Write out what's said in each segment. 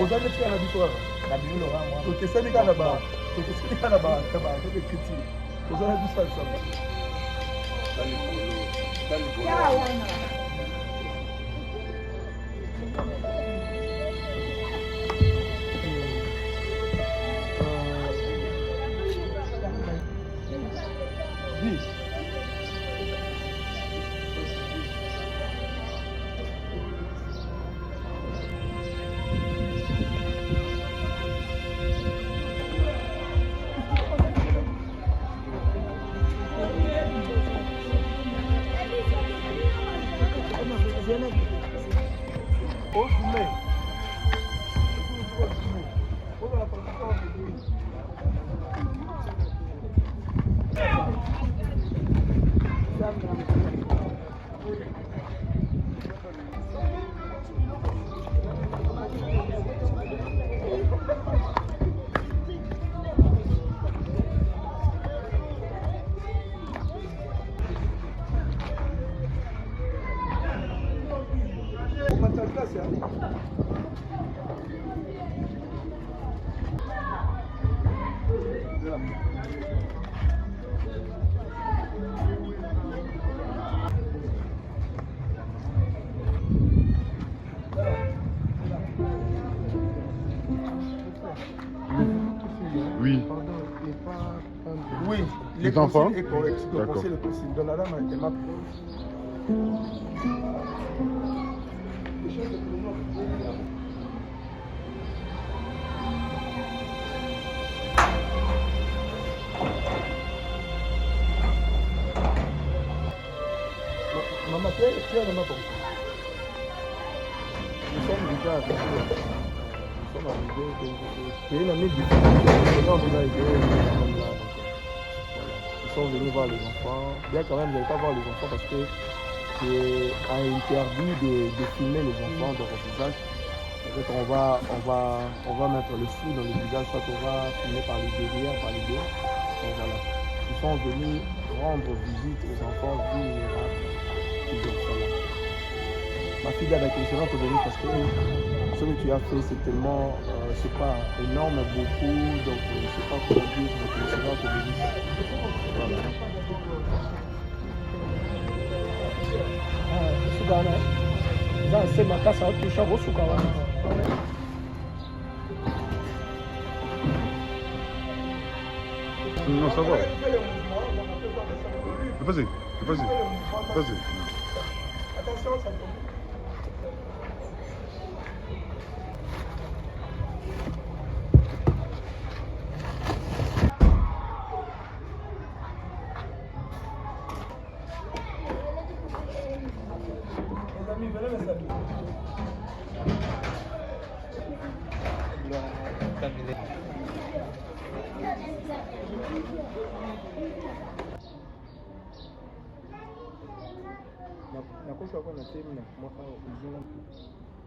Aujourd'hui, tu as la victoire. Donc, c'est les gars là-bas. Donc, c'est les gars là-bas. Donc, les critiques. Aujourd'hui, tout ça, ça. Oui. Oui, les enfants est correct. D'accord. Le consigne. Donc la dame, elle m'a. Maman, tu es vraiment comme ça. Nous sommes déjà avec eux. Nous sommes arrivés. C'est une amie du ils sont venus voir les enfants. Bien quand même, je ne vais pas voir les enfants parce que c'est interdit de filmer les enfants dans leur visage. En fait, on va mettre le flou dans le visage, soit on va filmer par les derrière, par les deux. Donc voilà. Ils sont venus rendre visite aux enfants vulnérables. Ma fille a la question est venue parce que ce que tu as fait, c'est tellement, c'est pas énorme, beaucoup, donc je ne sais pas comment dire, donc c'est là que je dis. Voilà. C'est ma casse à toucher au Soukawa. Non, ça va. Vas-y, vas-y, vas-y. Attention, ça tombe.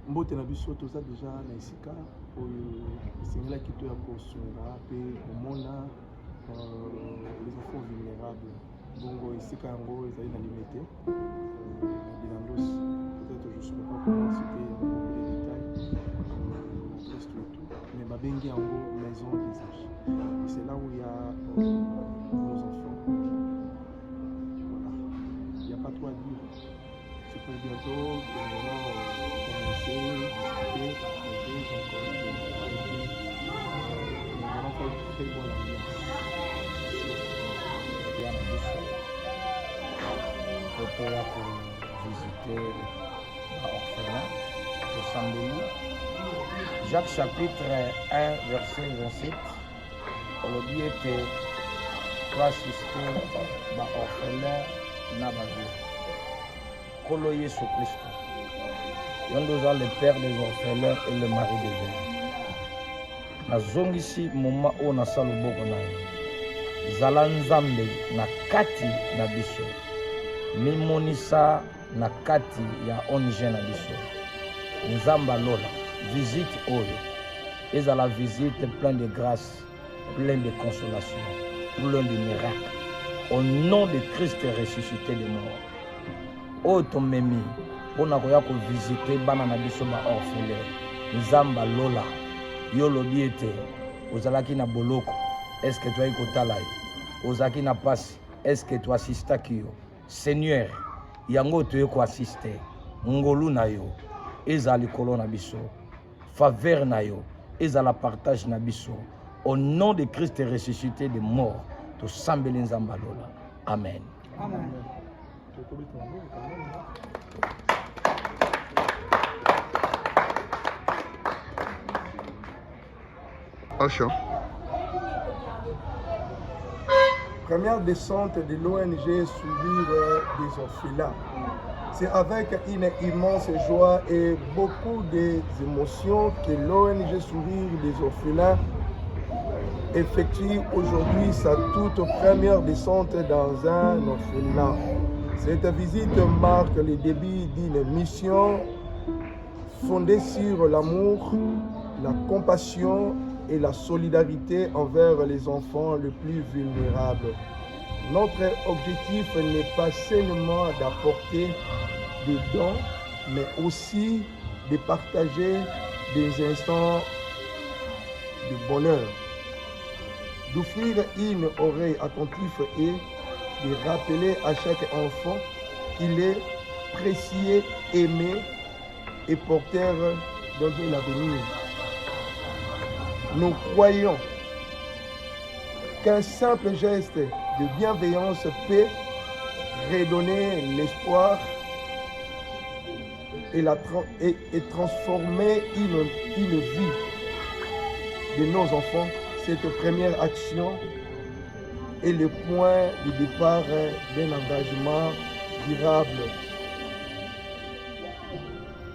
mbote na biso toza deja na esika oyo esengelaki to ya kosunga mpe komona les enfants vulnérables bongo esika yango ezali na limité na bilandos peut-être je ne sais pas comment c'était beaucoup de détails l'adresse tout et tout mais babengi yango maison des âges et c'est là où il y a nos enfants voilà il n'y a pas trop à dire. C'est pour bientôt vraiment commencer, discuter, partager, donc nous allons faire une très bonne ambiance. Bien pour visiter l'orphelin de Sambeli. Jacques chapitre 1 verset 27. On le dit était toassiste baorphelin na bavieux. Kolo Yesu Christo, yo nde oza le père des orphelins et le mari des veuves. Nazongisi moma oyo nasala loboko na yo, zala nzambe na kati na biso, mimonisa na kati ya ONG na biso. Nzambe alola visite oyo ezala visite plein de grâce, plein de consolation, plein de miracles, au nom de Christ ressuscité de mort. Oyo tomemi mpona koya kovisite bana na biso baorphelin. Nzambe alola yo lobi ete ozalaki na boloko, eske toyai kotala yo, ozalaki na pasi, eske toasistaki yo. Seigneur, yango toye koasiste, ngolu na yo ezala likolo na biso, faveur na yo ezala partage na biso. Au nom de Christ ressuscité de mort, tosambeli Nzambe alola. Amen. Amen. Acha. Première descente de l'ONG Sourire des orphelins. C'est avec une immense joie et beaucoup d'émotions que l'ONG Sourire des orphelins effectue aujourd'hui sa toute première descente dans un orphelinat. Cette visite marque le début d'une mission fondée sur l'amour, la compassion et la solidarité envers les enfants les plus vulnérables. Notre objectif n'est pas seulement d'apporter des dons, mais aussi de partager des instants de bonheur, d'offrir une oreille attentive et de rappeler à chaque enfant qu'il est précieux, aimé et porteur d'un bel avenir. Nous croyons qu'un simple geste de bienveillance peut redonner l'espoir et transformer une vie de nos enfants. Cette première action est le point de départ d'un engagement durable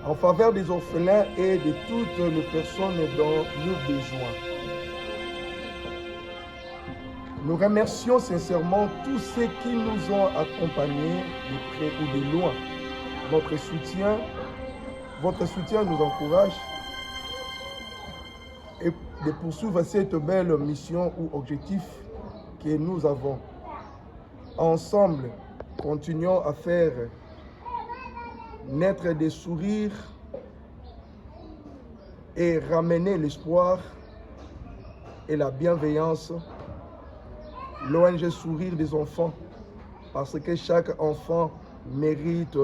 en faveur des orphelins et de toutes les personnes dont nous avons besoin. Nous remercions sincèrement tous ceux qui nous ont accompagnés de près ou de loin. Votre soutien nous encourage et de poursuivre cette belle mission ou objectif que nous avons. Ensemble, continuons à faire naître des sourires et ramener l'espoir et la bienveillance. L'ONG Sourire des enfants, parce que chaque enfant mérite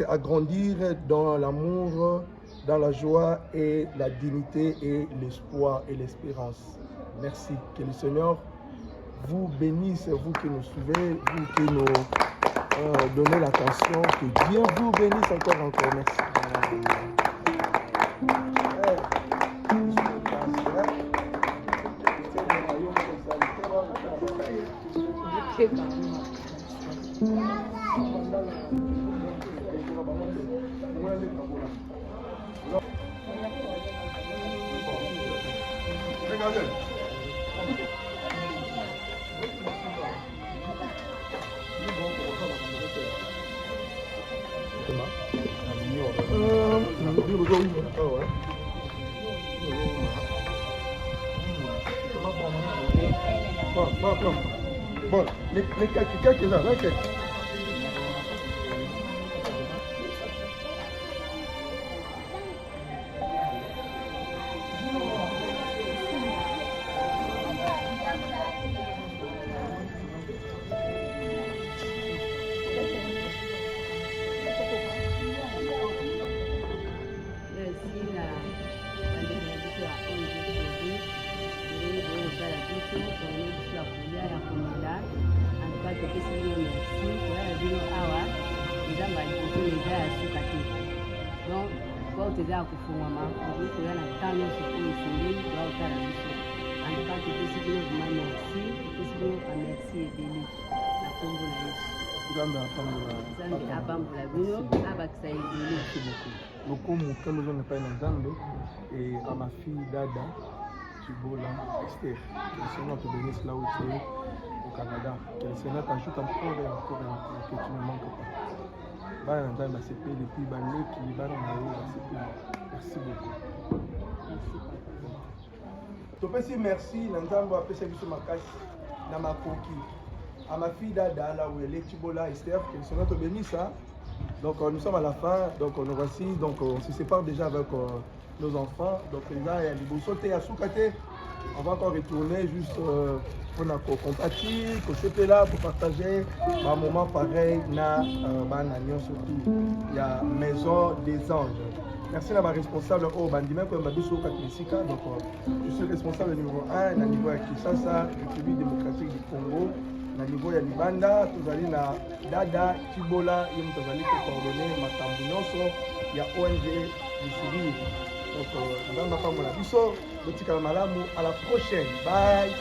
à grandir dans l'amour, dans la joie et la dignité et l'espoir et l'espérance. Merci. Que le Seigneur vous bénisse, vous qui nous suivez, vous qui nous donnez l'attention. Que Dieu vous bénisse encore. Merci. Regardez. Bon, les quelques-uns, En tout cas, topesi bino vraiment merci. Topesi bino ka merci ebele na kombo na Yesu. Nzambe apambola. Nzambe apambola bino abakisa ebele. Merci beaucoup. Lokomo kama zo nepai na Nzambe et à ma fille Dada Chibola Esther. Que le Seigneur te bénisse là où tu es au Canada. Que le Seigneur t'ajoute encore et encore et encore. Que tu ne manques pas. Bana na Nzambe asepe depuis baleki bana na yo asepe. Merci beaucoup. Merci papa. Topesi merci na Nzambe apesa biso makasi na makoki. À ma fille Dada là où elle est Chibola Esther. Que le Seigneur te bénisse. Donc nous sommes à la fin, donc nous voici, donc on se sépare déjà avec nos enfants. Donc là, il y a les sauter à Soukate. On va encore retourner juste pour nous compatir, pour se là, pour partager un moment pareil na Banagnon surtout. Il y a Maison des Anges. Merci à ma responsable au Bandimé comme Babiso Katmesika. Donc je suis responsable numéro 1 au niveau de Kinshasa, République démocratique du Congo. Na niveau ya Libanda tozali na Dada Chibola ye moto azali koordonne makambo nyonso ya ONG du Sourire. Donc nzambe akambola biso botikala malamu, à la prochaine, bye.